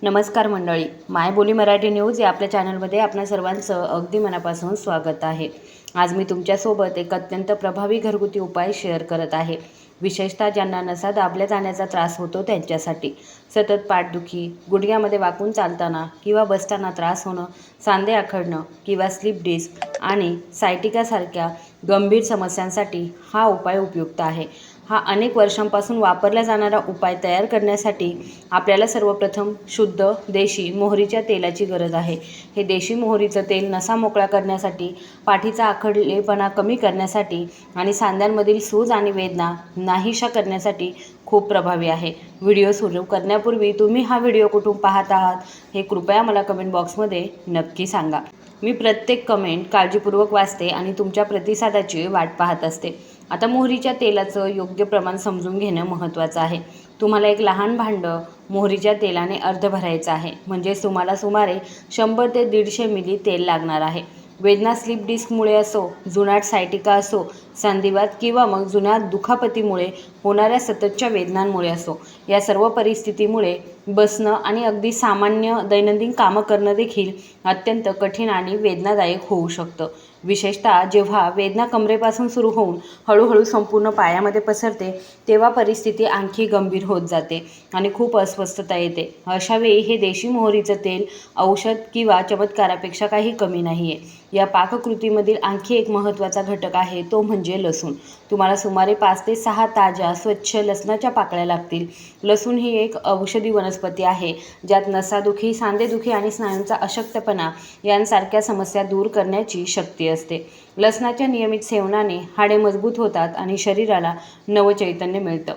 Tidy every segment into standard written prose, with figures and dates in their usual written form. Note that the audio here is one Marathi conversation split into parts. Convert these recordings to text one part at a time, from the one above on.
नमस्कार मंडळी, मायबोली मराठी न्यूज या आपल्या चॅनलमध्ये आपणा सर्वांचं अगदी मनापासून स्वागत आहे। आज मी तुमच्यासोबत एक अत्यंत प्रभावी घरगुती उपाय शेअर करत आहे। विशेषतः ज्यांना नसा दाबल्या जाण्याचा त्रास होतो त्यांच्यासाठी। सतत पाठदुखी, गुडघ्यामध्ये वाकून चालताना किंवा बसताना त्रास होणं, सांधे आखडणं किंवा स्लिप डिस्क आणि सायटिकासारख्या गंभीर समस्यांसाठी हा उपाय उपयुक्त आहे। हा अनेक वर्षांपासून वापरला जाणारा उपाय तयार करण्यासाठी आपल्याला सर्वप्रथम शुद्ध देशी मोहरीच्या तेलाची गरज आहे। हे देशी मोहरीचं तेल नसा मोकळा करण्यासाठी, पाठीचा आखडलेपणा कमी करण्यासाठी आणि सांध्यांमधील सूज आणि वेदना नाहीशा करण्यासाठी खूप प्रभावी आहे। व्हिडिओ सुरू करण्यापूर्वी तुम्ही हा व्हिडिओ कुठून पाहत आहात हे कृपया मला कमेंट बॉक्समध्ये नक्की सांगा। मी प्रत्येक कमेंट काळजीपूर्वक वाचते आणि तुमच्या प्रतिसादाची वाट पाहत असते। आता मोहरीच्या तेलाचं योग्य प्रमाण समजून घेणं महत्त्वाचं आहे। तुम्हाला एक लहान भांडं मोहरीच्या तेलाने अर्ध भरायचं आहे, म्हणजेच तुम्हाला सुमारे 100 ते 150 मिली तेल लागणार आहे। वेदना स्लिप डिस्कमुळे असो, जुनाट सायटिका असो, संधिवात किंवा मग जुन्या दुखापतीमुळे होणाऱ्या सततच्या वेदनांमुळे असो, या सर्व परिस्थितीमुळे बसणं आणि अगदी सामान्य दैनंदिन कामं करणं देखील अत्यंत कठीण आणि वेदनादायक होऊ शकतं। विशेषतः जेव्हा वेदना कमरेपासून सुरू होऊन हळूहळू संपूर्ण पायामध्ये पसरते, तेव्हा परिस्थिती आणखी गंभीर होत जाते आणि खूप अस्वस्थता येते। अशावेळी हे देशी मोहरीचं तेल औषध किंवा चमत्कारापेक्षा काही कमी नाही आहे। या पाककृतीमधील आणखी एक महत्त्वाचा घटक आहे, तो म्हणजे लसूण। तुम्हाला सुमारे 5 ते 6 ताज्या स्वच्छ लसणाच्या पाकळ्या लागतील। लसूण ही एक औषधी वनस्पती आहे, ज्यात नसादुखी, सांधेदुखी आणि स्नायूंचा अशक्तपणा यांसारख्या समस्या दूर करण्याची शक्ती असते। लसणाच्या नियमित सेवनाने हाडे मजबूत होतात आणि शरीराला नवचैतन्य मिळतं।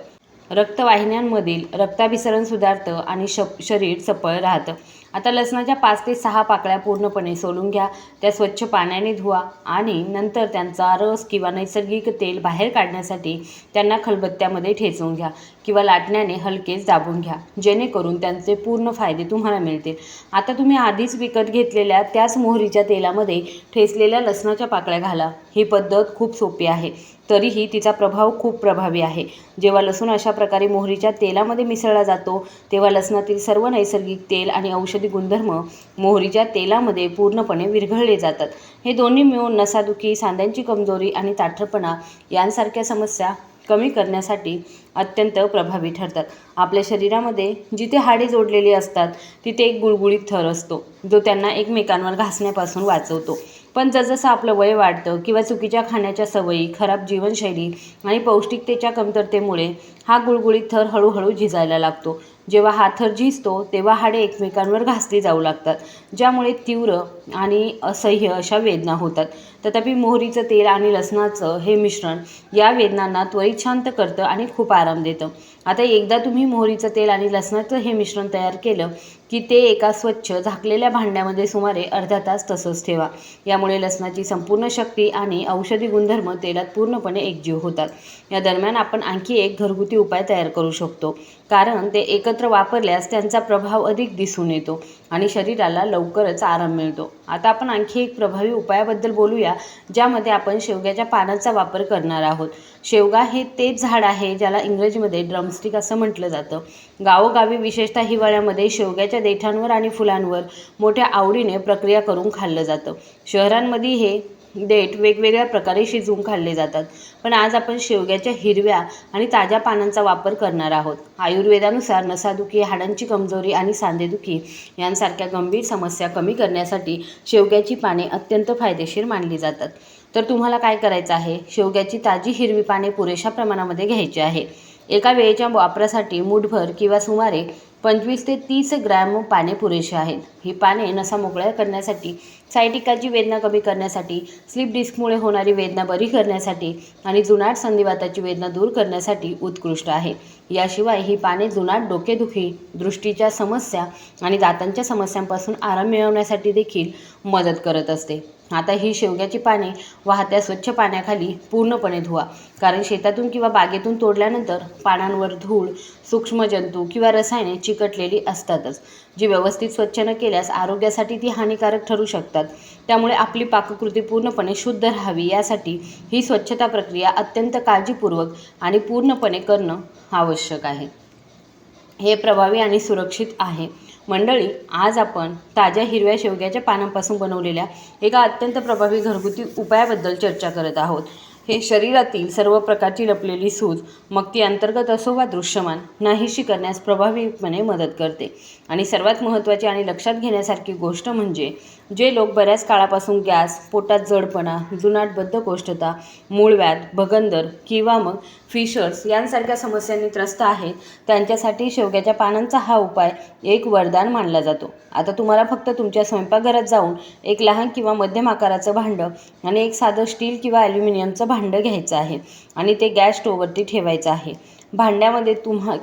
रक्तवाहिन्यांमधील रक्ताभिसरण सुधारतं आणि शरीर चपळ राहतं। आता लसणाच्या 5 ते 6 पाकळ्या पूर्णपणे सोलून घ्या। त्या स्वच्छ पाण्याने धुवा आणि नंतर त्यांचा रस किंवा नैसर्गिक तेल बाहेर काढण्यासाठी त्यांना खलबत्त्यामध्ये ठेचून घ्या किंवा लाटण्याने हलकेच दाबून घ्या, जेणेकरून त्यांचे पूर्ण फायदे तुम्हाला मिळतील। आता तुम्ही आधीच विकत घेतलेल्या त्याच मोहरीच्या तेलामध्ये ठेचलेल्या लसणाच्या पाकळ्या घाला। ही पद्धत खूप सोपी आहे, तरीही तिचा प्रभाव खूप प्रभावी आहे। जेव्हा लसूण अशा प्रकारे मोहरीच्या तेलामध्ये मिसळला जातो, तेव्हा लसणातील सर्व नैसर्गिक तेल आणि औषधी गुणधर्म मोहरीच्या तेलामध्ये पूर्णपणे विरघळले जातात। हे दोन्ही मिळून नसादुखी, सांध्यांची कमजोरी आणि ताठरपणा यांसारख्या समस्या कमी करण्यासाठी अत्यंत प्रभावी ठरतात। आपल्या शरीरामध्ये जिथे हाडे जोडलेली असतात, तिथे एक गुळगुळीत थर असतो, जो त्यांना एकमेकांवर घासण्यापासून वाचवतो। पण जसजसं आपलं वय वाढतं किंवा चुकीच्या खाण्याच्या सवयी, खराब जीवनशैली आणि पौष्टिकतेच्या कमतरतेमुळे हा गुळगुळीत थर हळूहळू झिजायला लागतो। जेव्हा हा थर झिजतो, तेव्हा हाडे एकमेकांवर घासली जाऊ लागतात, ज्यामुळे तीव्र आणि असह्य अशा वेदना होतात। तथापि मोहरीचं तेल आणि लसणाचं हे मिश्रण या वेदनांना त्वरित शांत करतं आणि खूप आराम देतं। आता एकदा तुम्ही मोहरीचं तेल आणि लसणाचं हे मिश्रण तयार केलं की ते एका स्वच्छ झाकलेल्या भांड्यामध्ये सुमारे अर्धा तास तसंच ठेवा। यामुळे लसणाची संपूर्ण शक्ती आणि औषधी गुणधर्म तेलात पूर्णपणे एकजीव होतात। या दरम्यान आपण आणखी एक घरगुती उपाय तयार करू शकतो, कारण ते एकत्र वापरल्यास त्यांचा प्रभाव अधिक दिसून येतो आणि शरीराला लवकरच आराम मिळतो। आता आपण आणखी एक प्रभावी उपायाबद्दल बोलूया, ज्यामध्ये आपण शेवग्याच्या पानाचा वापर करणार आहोत। शेवगा हे तेच झाड आहे ज्याला इंग्रजीमध्ये ड्रमस्टिक असं म्हटलं जातं। गावोगावी विशेषतः हिवाळ्यामध्ये शेवग्याच्या देठांवर आणि फुलांवर मोठ्या आवडीने प्रक्रिया करून खाल्लं जातं। शहरांमध्ये हे देठ वेगवेगळ्या प्रकारे शिजवून खाल्ले जातात, पण आज आपण शेवग्याच्या हिरव्या आणि ताज्या पानांचा वापर करणार आहोत। आयुर्वेदानुसार नसादुखी, हाडांची कमजोरी आणि सांधेदुखी यांसारख्या गंभीर समस्या कमी करण्यासाठी शेवग्याची पाने अत्यंत फायदेशीर मानली जातात। तर तुम्हाला काय करायचं आहे, शेवग्याची ताजी हिरवी पाने पुरेशा प्रमाणामध्ये घ्यायची आहे। एका वेळेच्या वापरासाठी मूठभर किंवा सुमारे 25 ते 30 ग्रॅम पाने पुरेशी आहेत। ही पाने नसा मोकळ्या करण्यासाठी, सायटिकाची वेदना कमी करण्यासाठी, स्लिप डिस्कमुळे होणारी वेदना बरी करण्यासाठी आणि जुनाट संधिवाताची वेदना दूर करण्यासाठी उत्कृष्ट आहे। याशिवाय ही पाने जुनाट डोकेदुखी, दृष्टीच्या समस्या आणि दातांच्या समस्यांपासून आराम मिळवण्यासाठी देखील मदत करत असते। आता ही शेवग्याची पाने वाहत्या स्वच्छ पाण्याखाली पूर्णपणे धुवा, कारण शेतातून किंवा बागेतून तोडल्यानंतर पानांवर धूळ, सूक्ष्मजंतू किंवा रसायने चिकटलेली असतातच, जी व्यवस्थित स्वच्छ न केल्यास आरोग्यासाठी ती हानिकारक ठरू शकतात। त्यामुळे आपली पाककृती पूर्णपणे शुद्ध राहावी यासाठी ही स्वच्छता प्रक्रिया अत्यंत काळजीपूर्वक आणि पूर्णपणे करणं आवश्यक आहे। हे प्रभावी आणि सुरक्षित आहे। मंडळी, आज आपण ताज्या हिरव्या शेवग्याच्या पानांपासून बनवलेल्या एका अत्यंत प्रभावी घरगुती उपायाबद्दल चर्चा करत आहोत. हे शरीरातील सर्व प्रकारची लपलेली सूज, मग ती अंतर्गत असो वा दृश्यमान, नाहीशी करण्यास प्रभावीपणे मदत करते. आणि सर्वात महत्त्वाची आणि लक्षात घेण्यासारखी गोष्ट म्हणजे जे लोक बऱ्याच काळापासून गॅस, पोटात जडपणा, जुनाट बद्धकोष्ठता, मूळव्याध, भगंदर किंवा मग फिशर्स यांसारख्या समस्यांनी त्रस्त आहेत, त्यांच्यासाठी शेवग्याच्या पानांचा हा उपाय एक वरदान मानला जातो. आता तुम्हाला फक्त तुमच्या स्वयंपाकघरात जाऊन एक लहान किंवा मध्यम आकाराचं भांडं आणि एक साधं स्टील किंवा ॲल्युमिनियमचं भांडं घ्यायचं आहे आणि ते गॅस स्टोववरती ठेवायचं आहे. भांड्यामध्ये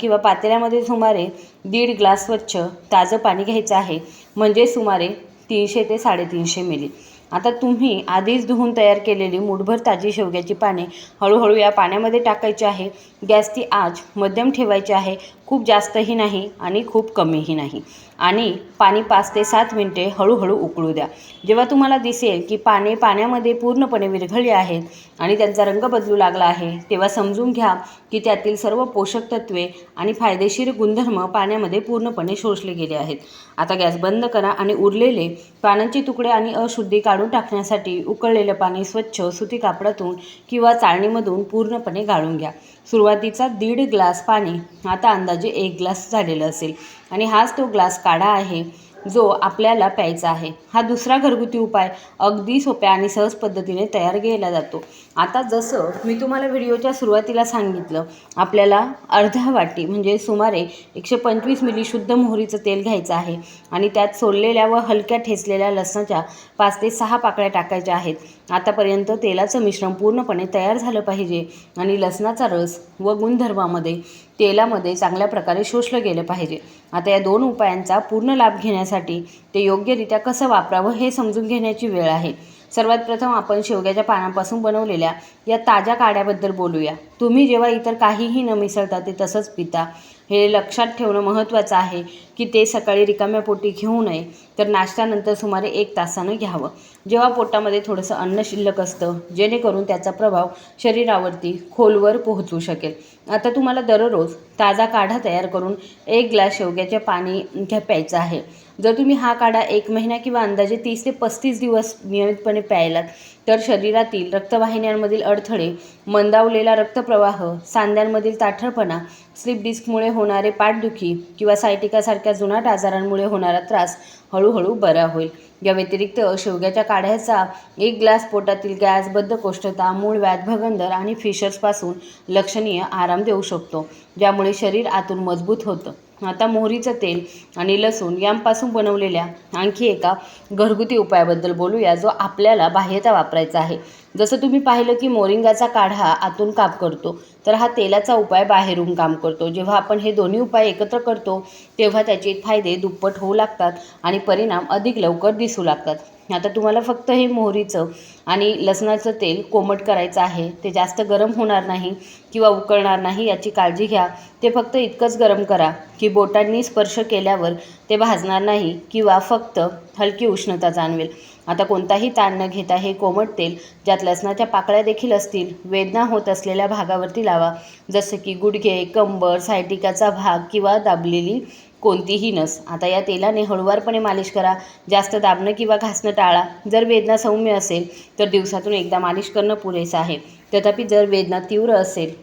किंवा पातेल्यामध्ये सुमारे 1.5 ग्लास स्वच्छ ताजं पाणी घ्यायचं आहे, म्हणजे सुमारे 300 ते 350 मिली. आता तुम्ही आधीच धुवून तयार केलेली मूठभर ताजी शेवग्याची पाने हळूहळू या पाण्यामध्ये टाकायची आहे. गॅसची आच मध्यम ठेवायची आहे, खूप जास्तही नाही आणि खूप कमीही नाही. आणि पाणी 5 ते 7 मिनिटे हळूहळू उकळू द्या. जेव्हा तुम्हाला दिसेल की पाण्यामध्ये पूर्णपणे विरघळली आहेत आणि त्यांचा रंग बदलू लागला आहे, तेव्हा समजून घ्या की त्यातील सर्व पोषक तत्वे आणि फायदेशीर गुणधर्म पाण्यामध्ये पूर्णपणे शोषले गेले आहेत. आता गॅस बंद करा आणि उरलेले पानांचे तुकडे आणि अशुद्धी काढून टाकण्यासाठी उकळलेलं पाणी स्वच्छ सुती कापडातून किंवा चाळणीमधून पूर्णपणे गाळून घ्या. सुरुवातीचा 1.5 ग्लास पाणी आता अंदाजे 1 ग्लास झालेलं असेल आणि हाच तो ग्लास काढा आहे जो आपल्याला प्यायचा आहे. हा दुसरा घरगुती उपाय अगदी सोप्या आणि सहज पद्धतीने तयार केला जातो. आता जसं मी तुम्हाला व्हिडिओच्या सुरुवातीला सांगितलं, आपल्याला अर्धा वाटी म्हणजे सुमारे 125 मिली शुद्ध मोहरीचं तेल घ्यायचं आहे आणि त्यात सोललेल्या व हलक्या ठेचलेल्या लसणाच्या 5 ते 6 पाकळ्या टाकायच्या आहेत. आतापर्यंत तेलाचं मिश्रण पूर्णपणे तयार झालं पाहिजे आणि लसणाचा रस व गुणधर्मामध्ये तेलामध्ये चांगल्या प्रकारे शोषलं गेलं पाहिजे. आता या 2 उपायांचा पूर्ण लाभ घेण्यासाठी ते योग्यरित्या कसं वापरावं हे समजून घेण्याची वेळ आहे. सर्वात प्रथम आपण शेवग्याच्या पानांपासून बनवलेल्या या ताज्या काढ्याबद्दल बोलूया. तुम्ही जेव्हा इतर काहीही न मिसळता ते तसंच पिता, हे लक्षात ठेवणं महत्त्वाचं आहे की ते सकाळी रिकाम्या पोटी घेऊ नये, तर नाश्त्यानंतर सुमारे 1 तासानं घ्यावं, जेव्हा पोटामध्ये थोडंसं अन्न शिल्लक असतं, जेणेकरून त्याचा प्रभाव शरीरावरती खोलवर पोहोचू शकेल. आता तुम्हाला दररोज ताजा काढा तयार करून 1 ग्लास शेवग्याचे पाणी प्यायचं आहे. जर तुम्ही हा काढा 1 महिना किंवा अंदाजे 30 ते 35 दिवस नियमितपणे प्यायलात, तर शरीरातील रक्तवाहिन्यांमधील अडथळे, मंदावलेला रक्तप्रवाह, सांध्यांमधील ताठरपणा, स्लीप डिस्कमुळे होणारे पाठदुखी किंवा सायटिकासारख्या जुनाट आजारांमुळे होणारा त्रास हळूहळू बरा होईल. या व्यतिरिक्त शेवग्याच्या काढ्याचा 1 ग्लास पोटातील गॅस, बद्धकोष्ठता, मूळव्याध, भगंदर आणि फिशर्सपासून लक्षणीय आराम देऊ शकतो, ज्यामुळे शरीर आतून मजबूत होतं. आता मोहरीचं तेल आणि लसूण यांपासून बनवलेल्या आणखी एका घरगुती उपायाबद्दल बोलूया, जो आपल्याला बाह्यतः वापरायचा आहे. जसं तुम्ही पाहिलं की मोरिंगाचा काढा आतून काम करतो, तर हा तेलाचा उपाय बाहेरून काम करतो. जेव्हा आपण हे दोन्ही उपाय एकत्र करतो, तेव्हा त्याचे फायदे दुप्पट होऊ लागतात आणि परिणाम अधिक लवकर दिसू लागतात. आता तुम्हाला फक्त हे मोहरीचं आणि लसणाचं तेल कोमट करायचं आहे. ते जास्त गरम होणार नाही किंवा उकळणार नाही याची काळजी घ्या. ते फक्त इतकंच गरम करा की बोटांनी स्पर्श केल्यावर ते भाजणार नाही किंवा फक्त हलकी उष्णता जाणवेल. आता कोणताही ताण न घेता हे कोमट तेल, ज्यात लसणाच्या पाकळ्या देखील असतील, वेदना होत असलेल्या भागावरती लावा, जसं की गुडघे, कंबर, सायटिकाचा भाग किंवा दाबलेली कोणतीही नस. आता या तेलाने हळूवारपणे मालिश करा. जास्त दाबणं किंवा घासणं टाळा. जर वेदना सौम्य असेल तर दिवसातून एकदा मालिश करणं पुरेसं आहे. तथापि जर वेदना तीव्र असेल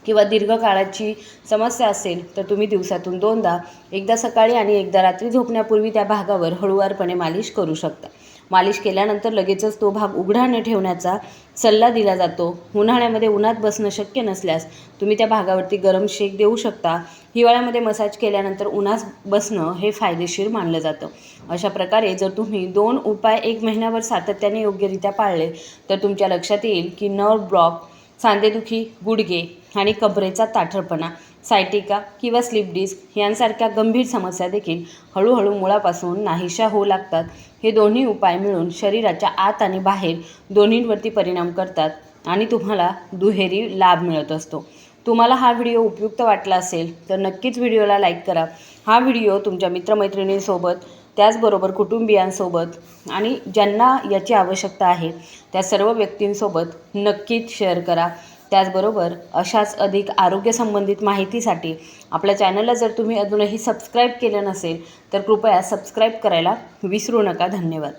किंवा दीर्घकाळाची समस्या असेल तर तुम्ही दिवसातून 2दा, एकदा सकाळी आणि एकदा रात्री झोपण्यापूर्वी त्या भागावर हळूवारपणे मालिश करू शकता. मालिश केल्यानंतर लगेचच तो भाग उघडा न ठेवण्याचा सल्ला दिला जातो. उन्हाळ्यामध्ये उन्हात बसणं शक्य नसल्यास तुम्ही त्या भागावरती गरम शेक देऊ शकता. हिवाळ्यामध्ये मसाज केल्यानंतर उन्हात बसणं हे फायदेशीर मानलं जातं. अशा प्रकारे जर तुम्ही 2 उपाय 1 महिन्यावर सातत्याने योग्यरित्या पाळले, तर तुमच्या लक्षात येईल की नर्व्ह ब्लॉक, सांधेदुखी, गुडघे आणि कमरेचा ताठरपणा, सायटिका किंवा स्लीप डिस्क यांसारख्या गंभीर समस्या देखील हळूहळू मुळापासून नाहीशा होऊ लागतात. हे दोन्ही उपाय मिळून शरीराच्या आत आणि बाहेर दोन्हींवरती परिणाम करतात आणि तुम्हाला दुहेरी लाभ मिळत असतो. तुम्हाला हा व्हिडिओ उपयुक्त वाटला असेल तर नक्कीच व्हिडिओला लाईक करा. हा व्हिडिओ तुमच्या मित्रमैत्रिणींसोबत, त्याचबरोबर कुटुंबियांसोबत आणि ज्यांना याची आवश्यकता आहे त्या सर्व व्यक्तींसोबत नक्कीच शेअर करा. त्याचबरोबर अशाच अधिक आरोग्यसंबंधित माहितीसाठी आपल्या चॅनलला जर तुम्ही अजूनही सबस्क्राईब केलं नसेल तर कृपया सबस्क्राईब करायला विसरू नका. धन्यवाद.